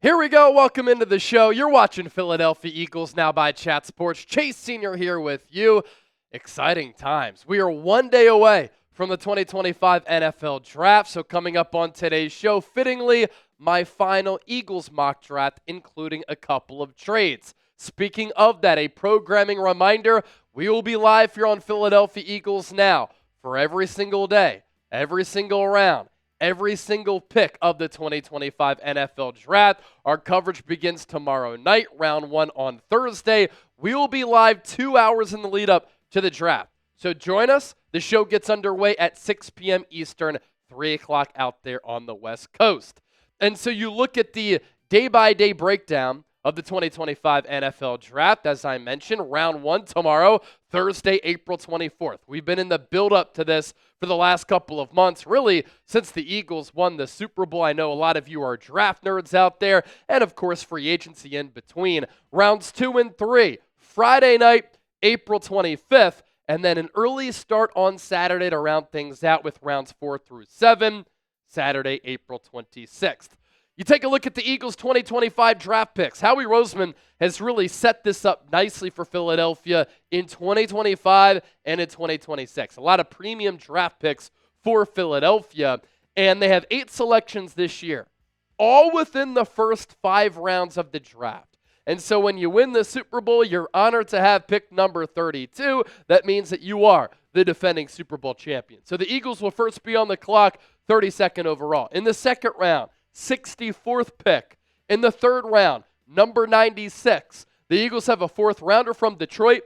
Here we go. Welcome into the show. You're watching Philadelphia Eagles Now by Chat Sports. Chase Sr. here with you. Exciting times. We are 1 day away from the 2025 NFL Draft. So coming up on today's show, fittingly, my final Eagles mock draft, including a couple of trades. Speaking of that, a programming reminder, we will be live here on Philadelphia Eagles Now for every single day, every single round, every single pick of the 2025 NFL Draft. Our coverage begins tomorrow night, round one on Thursday. We will be live 2 hours in the lead up to the draft. So join us. The show gets underway at 6 p.m. Eastern, 3 o'clock out there on the West Coast. And so you look at the day-by-day breakdown of the 2025 NFL Draft. As I mentioned, round one tomorrow, Thursday, April 24th. We've been in the build-up to this for the last couple of months, really since the Eagles won the Super Bowl. I know a lot of you are draft nerds out there, and of course, free agency in between. Rounds 2 and 3, Friday night, April 25th, and then an early start on Saturday to round things out with rounds 4 through 7, Saturday, April 26th. You take a look at the Eagles' 2025 draft picks. Howie Roseman has really set this up nicely for Philadelphia in 2025 and in 2026. A lot of premium draft picks for Philadelphia, and they have 8 selections this year, all within the first 5 rounds of the draft. And so when you win the Super Bowl, you're honored to have pick number 32. That means that you are the defending Super Bowl champion. So the Eagles will first be on the clock, 32nd overall. In the second round, 64th pick. In the third round, number 96. The Eagles have a 4th rounder from Detroit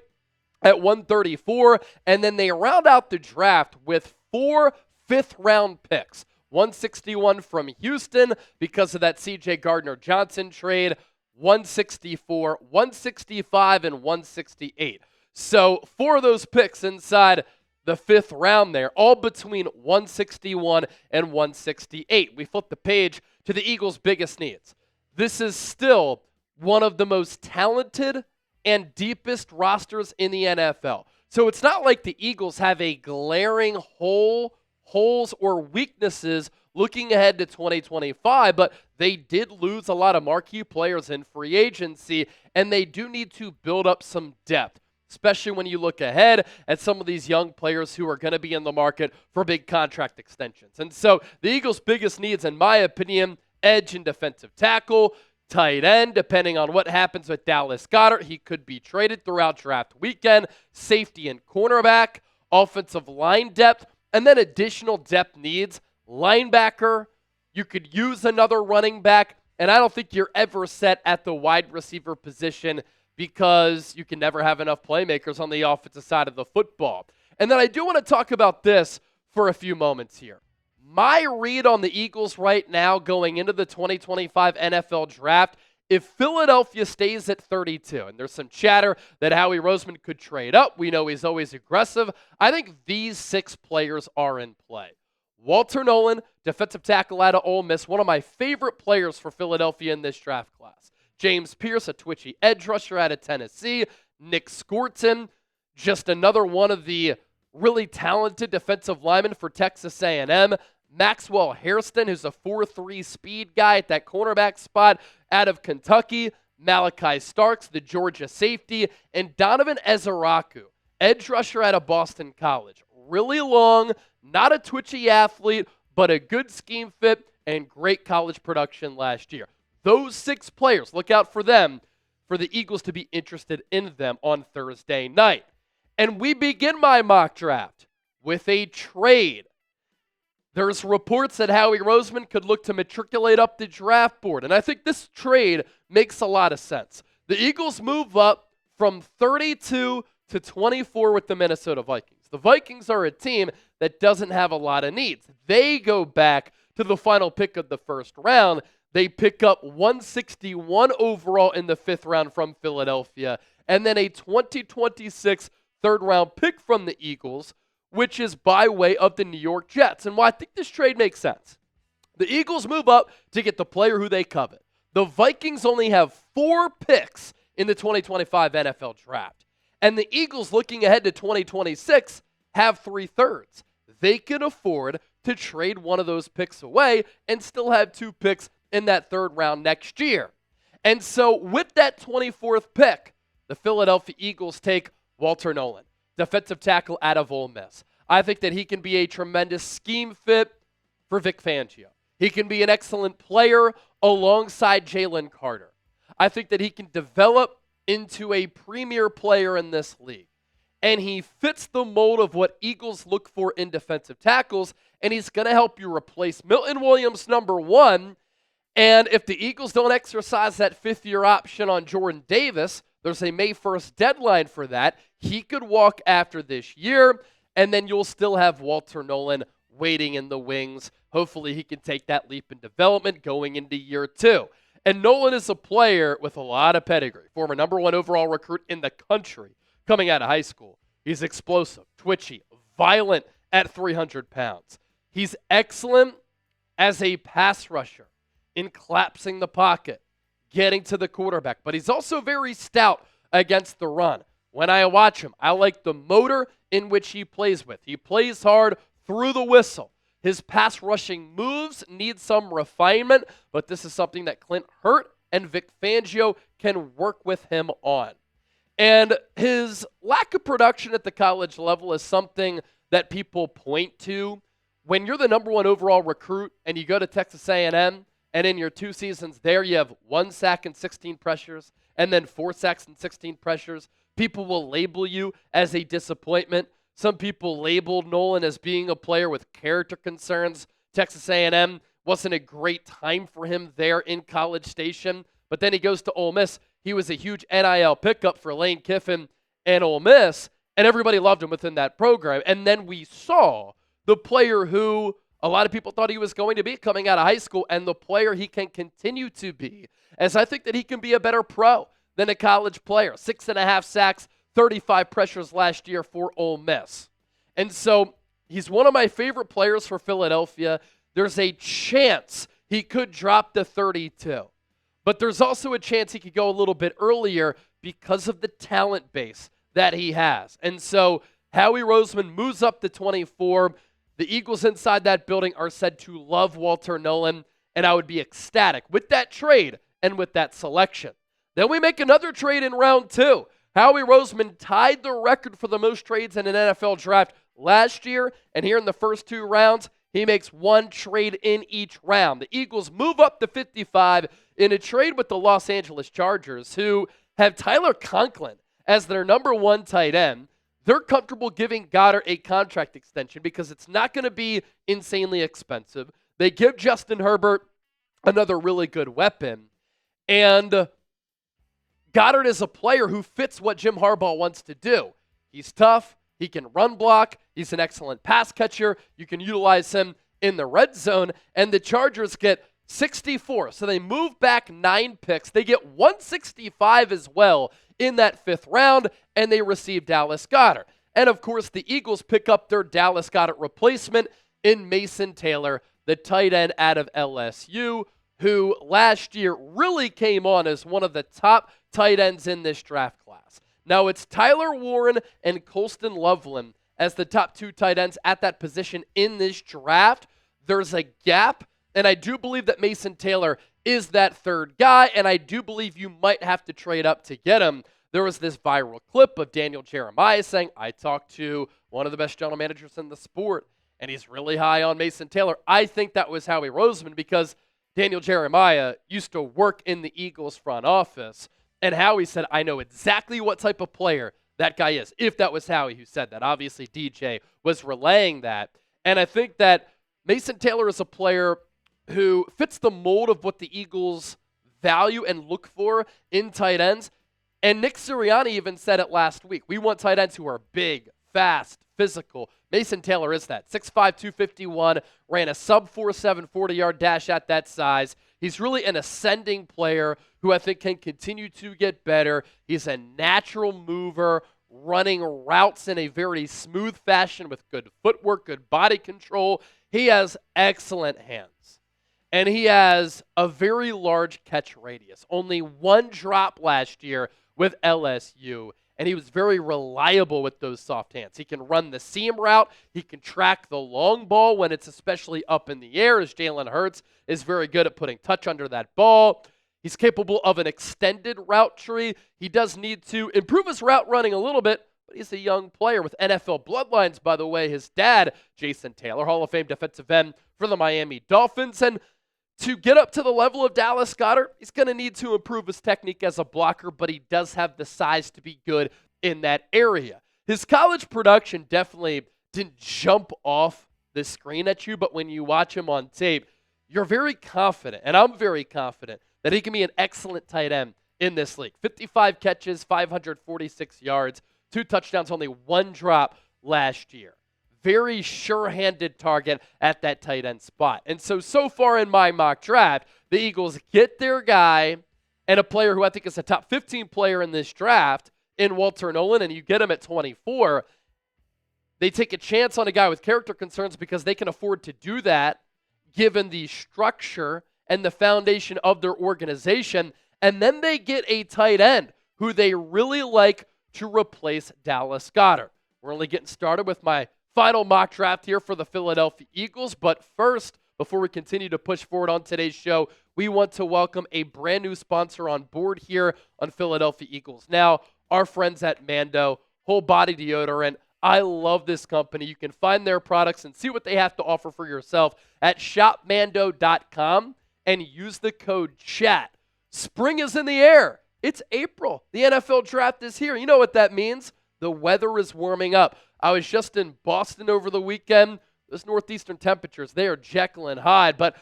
at 134, and then they round out the draft with 4 fifth-round picks. 161 from Houston because of that C.J. Gardner-Johnson trade, 164, 165, and 168. So 4 of those picks inside the 5th round there, all between 161 and 168. We flip the page to the Eagles' biggest needs. This is still one of the most talented and deepest rosters in the NFL. So it's not like the Eagles have a glaring holes or weaknesses looking ahead to 2025, but they did lose a lot of marquee players in free agency, and they do need to build up some depth, especially when you look ahead at some of these young players who are going to be in the market for big contract extensions. And so the Eagles' biggest needs, in my opinion, edge and defensive tackle, tight end, depending on what happens with Dallas Goedert. He could be traded throughout draft weekend, safety and cornerback, offensive line depth, and then additional depth needs, linebacker. You could use another running back, and I don't think you're ever set at the wide receiver position because you can never have enough playmakers on the offensive side of the football. And then I do want to talk about this for a few moments here. My read on the Eagles right now going into the 2025 NFL Draft, if Philadelphia stays at 32, and there's some chatter that Howie Roseman could trade up, we know he's always aggressive, I think these 6 players are in play. Walter Nolen, defensive tackle out of Ole Miss, one of my favorite players for Philadelphia in this draft class. James Pierce, a twitchy edge rusher out of Tennessee. Nick Scorton, just another one of the really talented defensive linemen for Texas A&M. Maxwell Hairston, who's a 4.3 speed guy at that cornerback spot out of Kentucky. Malachi Starks, the Georgia safety. And Donovan Ezeraku, edge rusher out of Boston College. Really long, not a twitchy athlete, but a good scheme fit and great college production last year. Those 6 players, look out for them, for the Eagles to be interested in them on Thursday night. And we begin my mock draft with a trade. There's reports that Howie Roseman could look to matriculate up the draft board, and I think this trade makes a lot of sense. The Eagles move up from 32 to 24 with the Minnesota Vikings. The Vikings are a team that doesn't have a lot of needs. They go back to the final pick of the first round. They pick up 161 overall in the 5th round from Philadelphia, and then a 2026 third-round pick from the Eagles, which is by way of the New York Jets. And why I think this trade makes sense. The Eagles move up to get the player who they covet. The Vikings only have 4 picks in the 2025 NFL Draft. And the Eagles, looking ahead to 2026, have 3/3. They can afford to trade one of those picks away and still have 2 picks in that third round next year. And so with that 24th pick, the Philadelphia Eagles take Walter Nolen, defensive tackle out of Ole Miss. I think that he can be a tremendous scheme fit for Vic Fangio. He can be an excellent player alongside Jalen Carter. I think that he can develop into a premier player in this league. And he fits the mold of what Eagles look for in defensive tackles, and he's going to help you replace Milton Williams, number one. And if the Eagles don't exercise that fifth-year option on Jordan Davis, there's a May 1st deadline for that. He could walk after this year, and then you'll still have Walter Nolen waiting in the wings. Hopefully he can take that leap in development going into year two. And Nolen is a player with a lot of pedigree, former number one overall recruit in the country coming out of high school. He's explosive, twitchy, violent at 300 pounds. He's excellent as a pass rusher in collapsing the pocket, getting to the quarterback, but he's also very stout against the run. When I watch him, I like the motor in which he plays with. He plays hard through the whistle. His pass rushing moves need some refinement, but this is something that Clint Hurt and Vic Fangio can work with him on. And his lack of production at the college level is something that people point to. When you're the number one overall recruit and you go to Texas A&M, and in your 2 seasons there you have 1 sack and 16 pressures, and then 4 sacks and 16 pressures, people will label you as a disappointment. Some people labeled Nolen as being a player with character concerns. Texas A&M wasn't a great time for him there in College Station, but then he goes to Ole Miss. He was a huge NIL pickup for Lane Kiffin and Ole Miss, and everybody loved him within that program. And then we saw the player who a lot of people thought he was going to be coming out of high school, and the player he can continue to be, as I think that he can be a better pro than a college player. 6.5 sacks, 35 pressures last year for Ole Miss. And so he's one of my favorite players for Philadelphia. There's a chance he could drop to 32. But there's also a chance he could go a little bit earlier because of the talent base that he has. And so Howie Roseman moves up to 24. The Eagles inside that building are said to love Walter Nolen, and I would be ecstatic with that trade and with that selection. Then we make another trade in round 2. Howie Roseman tied the record for the most trades in an NFL draft last year, and here in the first 2 rounds, he makes 1 trade in each round. The Eagles move up to 55 in a trade with the Los Angeles Chargers, who have Tyler Conklin as their number 1 tight end. They're comfortable giving Goddard a contract extension because it's not going to be insanely expensive. They give Justin Herbert another really good weapon. And Goddard is a player who fits what Jim Harbaugh wants to do. He's tough. He can run block. He's an excellent pass catcher. You can utilize him in the red zone. And the Chargers get 64. So they move back 9 picks. They get 165 as well in that 5th round, and they receive Dallas Goedert. And, of course, the Eagles pick up their Dallas Goedert replacement in Mason Taylor, the tight end out of LSU, who last year really came on as one of the top tight ends in this draft class. Now it's Tyler Warren and Colston Loveland as the top 2 tight ends at that position in this draft. There's a gap, and I do believe that Mason Taylor is that 3rd guy, and I do believe you might have to trade up to get him. There was this viral clip of Daniel Jeremiah saying, I talked to one of the best general managers in the sport, and he's really high on Mason Taylor. I think that was Howie Roseman because Daniel Jeremiah used to work in the Eagles front office, and Howie said, I know exactly what type of player that guy is, if that was Howie who said that. Obviously, DJ was relaying that, and I think that Mason Taylor is a player who fits the mold of what the Eagles value and look for in tight ends. And Nick Sirianni even said it last week. We want tight ends who are big, fast, physical. Mason Taylor is that. 6'5", 251, ran a sub-4.7 40-yard dash at that size. He's really an ascending player who I think can continue to get better. He's a natural mover, running routes in a very smooth fashion with good footwork, good body control. He has excellent hands. And he has a very large catch radius. Only 1 drop last year with LSU. and he was very reliable with those soft hands. He can run the seam route. He can track the long ball when it's especially up in the air, as Jalen Hurts is very good at putting touch under that ball. He's capable of an extended route tree. He does need to improve his route running a little bit, but he's a young player with NFL bloodlines, by the way. His dad, Jason Taylor, Hall of Fame defensive end for the Miami Dolphins. And to get up to the level of Dallas Goedert, he's going to need to improve his technique as a blocker, but he does have the size to be good in that area. His college production definitely didn't jump off the screen at you, but when you watch him on tape, you're very confident, and I'm very confident, that he can be an excellent tight end in this league. 55 catches, 546 yards, 2 touchdowns, only 1 drop last year. Very sure-handed target at that tight end spot. And so far in my mock draft, the Eagles get their guy and a player who I think is a top 15 player in this draft in Walter Nolen, and you get him at 24. They take a chance on a guy with character concerns because they can afford to do that given the structure and the foundation of their organization. And then they get a tight end who they really like to replace Dallas Goedert. We're only getting started with my final mock draft here for the Philadelphia Eagles. But first, before we continue to push forward on today's show, we want to welcome a brand new sponsor on board here on Philadelphia Eagles. Now, our friends at Mando, whole body deodorant. I love this company. You can find their products and see what they have to offer for yourself at shopmando.com and use the code CHAT. Spring is in the air. It's April. The NFL draft is here. You know what that means? The weather is warming up. I was just in Boston over the weekend. Those northeastern temperatures, they are Jekyll and Hyde. But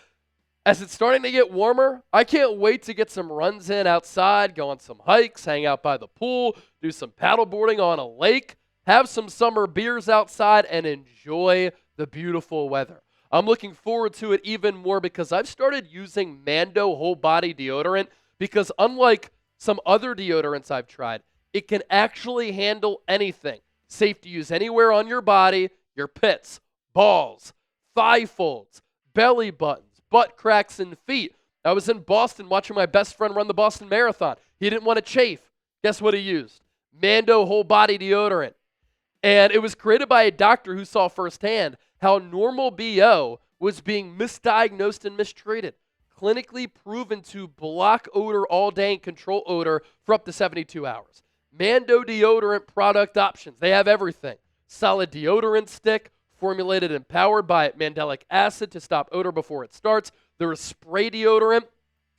as it's starting to get warmer, I can't wait to get some runs in outside, go on some hikes, hang out by the pool, do some paddleboarding on a lake, have some summer beers outside, and enjoy the beautiful weather. I'm looking forward to it even more because I've started using Mando whole body deodorant because unlike some other deodorants I've tried, it can actually handle anything. Safe to use anywhere on your body, your pits, balls, thigh folds, belly buttons, butt cracks, and feet. I was in Boston watching my best friend run the Boston Marathon. He didn't want to chafe. Guess what he used? Mando whole body deodorant. And it was created by a doctor who saw firsthand how normal BO was being misdiagnosed and mistreated. Clinically proven to block odor all day and control odor for up to 72 hours. Mando deodorant product options. They have everything. Solid deodorant stick, formulated and powered by mandelic acid to stop odor before it starts. There is spray deodorant,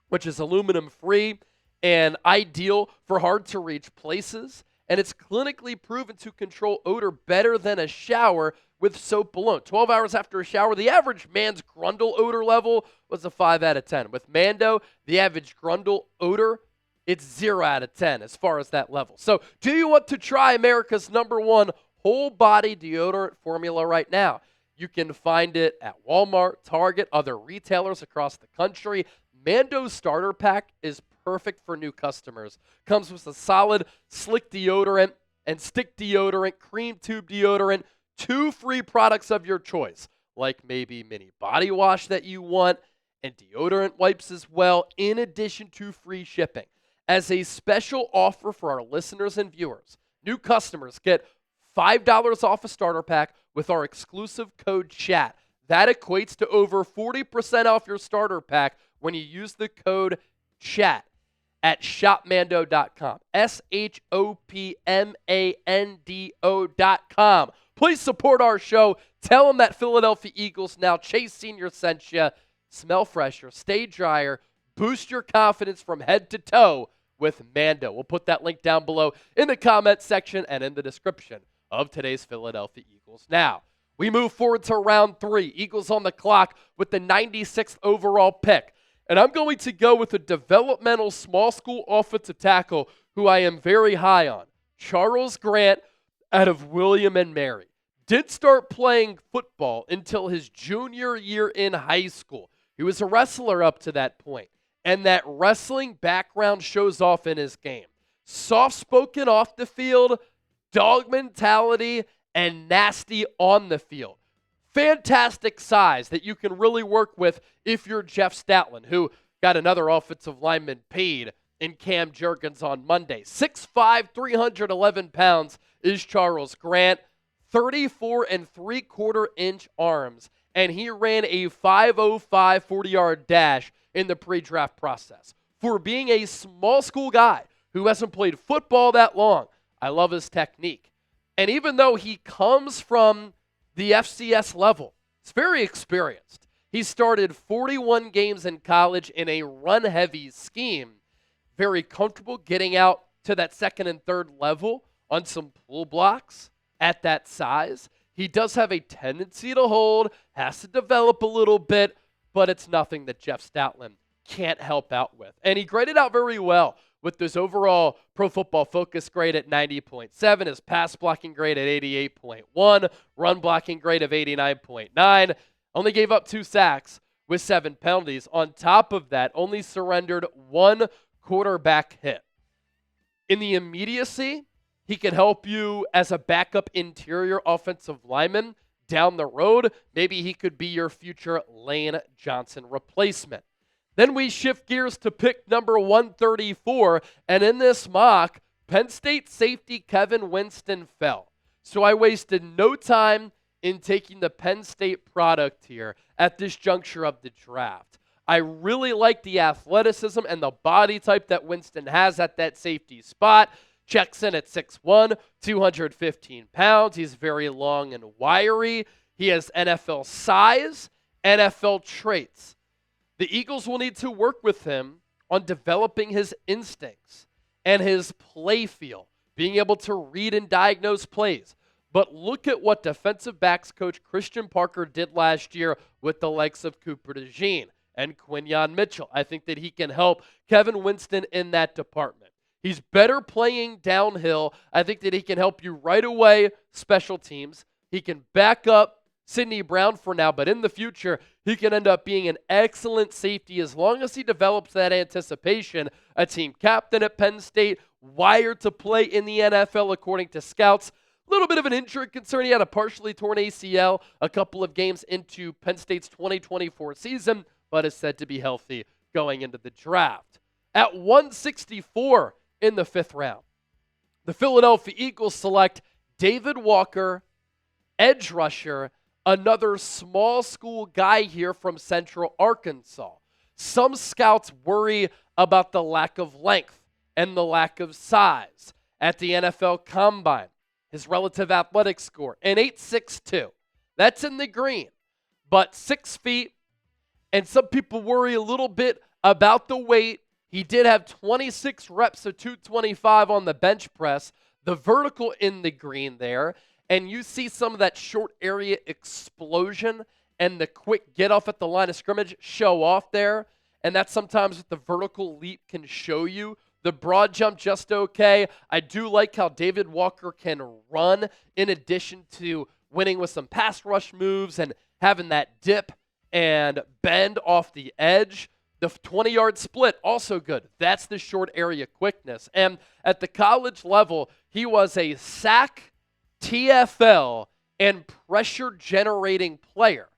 which is aluminum-free and ideal for hard-to-reach places. And it's clinically proven to control odor better than a shower with soap alone. 12 hours after a shower, the average man's grundle odor level was a 5 out of 10. With Mando, the average grundle odor, it's 0 out of 10 as far as that level. So do you want to try America's #1 whole body deodorant formula right now? You can find it at Walmart, Target, other retailers across the country. Mando's starter pack is perfect for new customers. Comes with a solid slick deodorant and stick deodorant, cream tube deodorant, 2 free products of your choice, like maybe mini body wash that you want, and deodorant wipes as well, in addition to free shipping. As a special offer for our listeners and viewers, new customers get $5 off a starter pack with our exclusive code CHAT. That equates to over 40% off your starter pack when you use the code CHAT at shopmando.com. shopmando.com. Please support our show. Tell them that Philadelphia Eagles Now Chase Sr. sent you. Smell fresher, stay drier, boost your confidence from head to toe with Mando. We'll put that link down below in the comment section and in the description of today's Philadelphia Eagles Now. We move forward to round 3. Eagles on the clock with the 96th overall pick. And I'm going to go with a developmental small school offensive tackle who I am very high on. Charles Grant out of William and Mary. Didn't start playing football until his junior year in high school. He was a wrestler up to that point, and that wrestling background shows off in his game. Soft-spoken off the field, dog mentality, and nasty on the field. Fantastic size that you can really work with if you're Jeff Statland, who got another offensive lineman paid in Cam Jurgens on Monday. 6'5", 311 pounds is Charles Grant, 34 3/4-inch arms, and he ran a 5.05 40-yard dash in the pre-draft process. For being a small school guy who hasn't played football that long, I love his technique. And even though he comes from the FCS level, he's very experienced. He started 41 games in college in a run-heavy scheme. Very comfortable getting out to that second and third level on some pull blocks at that size. He does have a tendency to hold, has to develop a little bit, but it's nothing that Jeff Stoutland can't help out with. And he graded out very well with his overall Pro Football Focus grade at 90.7, his pass blocking grade at 88.1, run blocking grade of 89.9. Only gave up 2 sacks with 7 penalties. On top of that, only surrendered 1 quarterback hit. In the immediacy, he can help you as a backup interior offensive lineman down the road. Maybe he could be your future Lane Johnson replacement. Then we shift gears to pick number 134, and in this mock, Penn State safety Kevin Winston fell. So I wasted no time in taking the Penn State product here at this juncture of the draft. I really like the athleticism and the body type that Winston has at that safety spot. Checks in at 6'1", 215 pounds. He's very long and wiry. He has NFL size, NFL traits. The Eagles will need to work with him on developing his instincts and his play feel, being able to read and diagnose plays. But look at what defensive backs coach Christian Parker did last year with the likes of Cooper DeJean and Quinyon Mitchell. I think that he can help Kevin Winston in that department. He's better playing downhill. I think that he can help you right away, special teams. He can back up Sidney Brown for now, but in the future, he can end up being an excellent safety as long as he develops that anticipation. A team captain at Penn State, wired to play in the NFL according to scouts. A little bit of an injury concern. He had a partially torn ACL a couple of games into Penn State's 2024 season, but is said to be healthy going into the draft. At 164 in the 5th round, the Philadelphia Eagles select David Walker, edge rusher, another small school guy here from Central Arkansas. Some scouts worry about the lack of length and the lack of size at the NFL Combine. His relative athletic score, an 8.62. That's in the green, but 6 feet, and some people worry a little bit about the weight. He did have 26 reps of 225 on the bench press, the vertical in the green there, and you see some of that short area explosion and the quick get off at the line of scrimmage show off there, and that's sometimes what the vertical leap can show you. The broad jump just okay. I do like how David Walker can run in addition to winning with some pass rush moves and having that dip and bend off the edge. The 20-yard split, also good. That's the short area quickness. And at the college level, he was a sack, TFL, and pressure-generating player.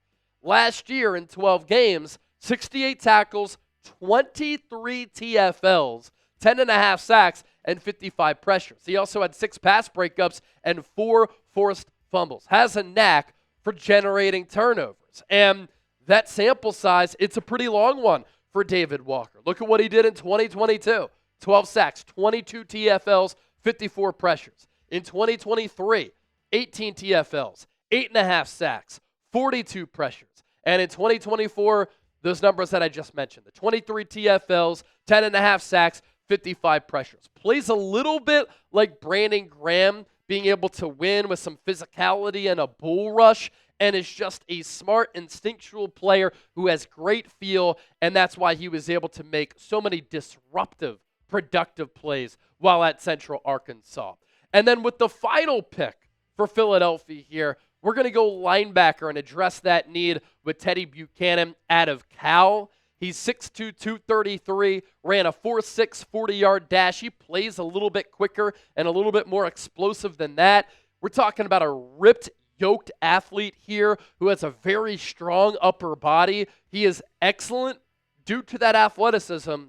Last year in 12 games, 68 tackles, 23 TFLs, 10.5 sacks, and 55 pressures. He also had 6 pass breakups and 4 forced fumbles. Has a knack for generating turnovers. And that sample size, it's a pretty long one for David Walker. Look at what he did in 2022. 12 sacks, 22 TFLs, 54 pressures. In 2023, 18 TFLs, 8.5 sacks, 42 pressures. And in 2024, those numbers that I just mentioned, the 23 TFLs, 10.5 sacks, 55 pressures. Plays a little bit like Brandon Graham, being able to win with some physicality and a bull rush, and is just a smart, instinctual player who has great feel, and that's why he was able to make so many disruptive, productive plays while at Central Arkansas. And then with the final pick for Philadelphia here, we're going to go linebacker and address that need with Teddeye Buchanan out of Cal. He's 6'2", 233, ran a 4.6 40-yard dash. He plays a little bit quicker and a little bit more explosive than that. We're talking about a ripped, yoked athlete here who has a very strong upper body. He is excellent due to that athleticism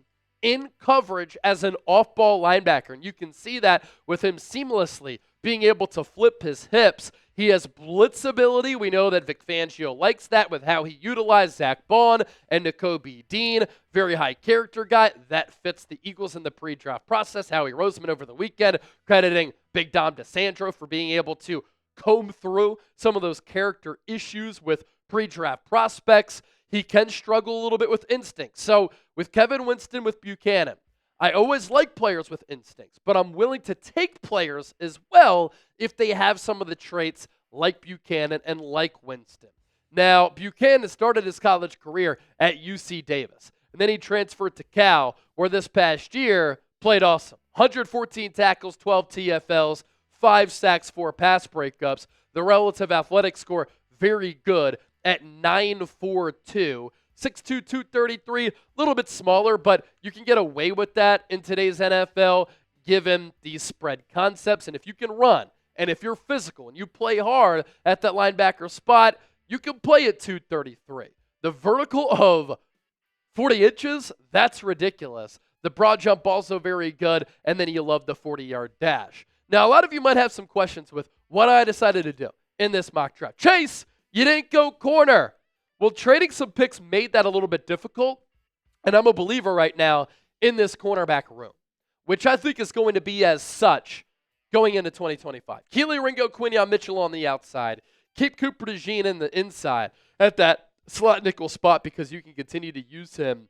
in coverage as an off-ball linebacker. And you can see that with him seamlessly being able to flip his hips. He has blitz ability. We know that Vic Fangio likes that with how he utilized Zach Bond and Nakobe Dean. Very high character guy. That fits the Eagles in the pre-draft process. Howie Roseman over the weekend crediting Big Dom DeSandro for being able to comb through some of those character issues with pre-draft prospects. He can struggle a little bit with instincts. So with Kevin Winston, with Buchanan, I always like players with instincts, but I'm willing to take players as well if they have some of the traits like Buchanan and like Winston. Now, Buchanan started his college career at UC Davis, and then he transferred to Cal, where this past year played awesome. 114 tackles, 12 TFLs, 5 sacks, 4 pass breakups. The relative athletic score, very good at 9.42. 6'2", 233, a little bit smaller, but you can get away with that in today's NFL given these spread concepts. And if you can run, and if you're physical, and you play hard at that linebacker spot, you can play at 233. The vertical of 40 inches, that's ridiculous. The broad jump also very good, and then you love the 40-yard dash. Now, a lot of you might have some questions with what I decided to do in this mock draft. Chase, you didn't go corner. Well, trading some picks made that a little bit difficult, and I'm a believer right now in this cornerback room, which I think is going to be as such going into 2025. Keely Ringo, Quinion Mitchell on the outside. Keep Cooper DeJean in the inside at that slot nickel spot because you can continue to use him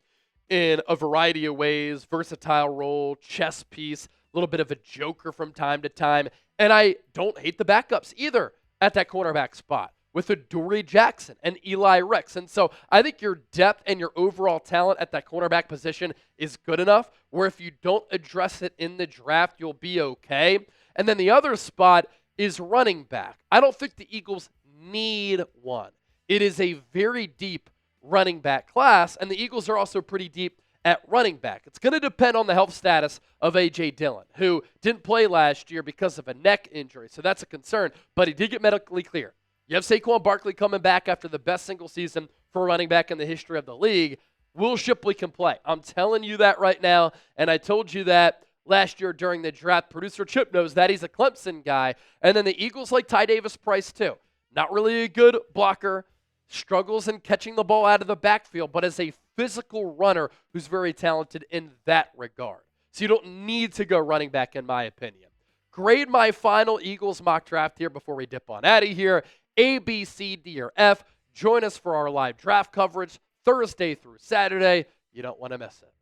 in a variety of ways, versatile role, chess piece, a little bit of a joker from time to time. And I don't hate the backups either at that cornerback spot with Adoree Jackson and Eli Ricks. And so I think your depth and your overall talent at that cornerback position is good enough where if you don't address it in the draft, you'll be okay. And then the other spot is running back. I don't think the Eagles need one. It is a very deep running back class, and the Eagles are also pretty deep at running back. It's going to depend on the health status of A.J. Dillon, who didn't play last year because of a neck injury, so that's a concern, but he did get medically clear. You have Saquon Barkley coming back after the best single season for a running back in the history of the league. Will Shipley can play. I'm telling you that right now, and I told you that last year during the draft. Producer Chip knows that. He's a Clemson guy. And then the Eagles like Ty Davis-Price too. Not really a good blocker, struggles in catching the ball out of the backfield, but as a physical runner who's very talented in that regard. So you don't need to go running back, in my opinion. Grade my final Eagles mock draft here before we dip on out of here. A, B, C, D, or F. Join us for our live draft coverage Thursday through Saturday. You don't want to miss it.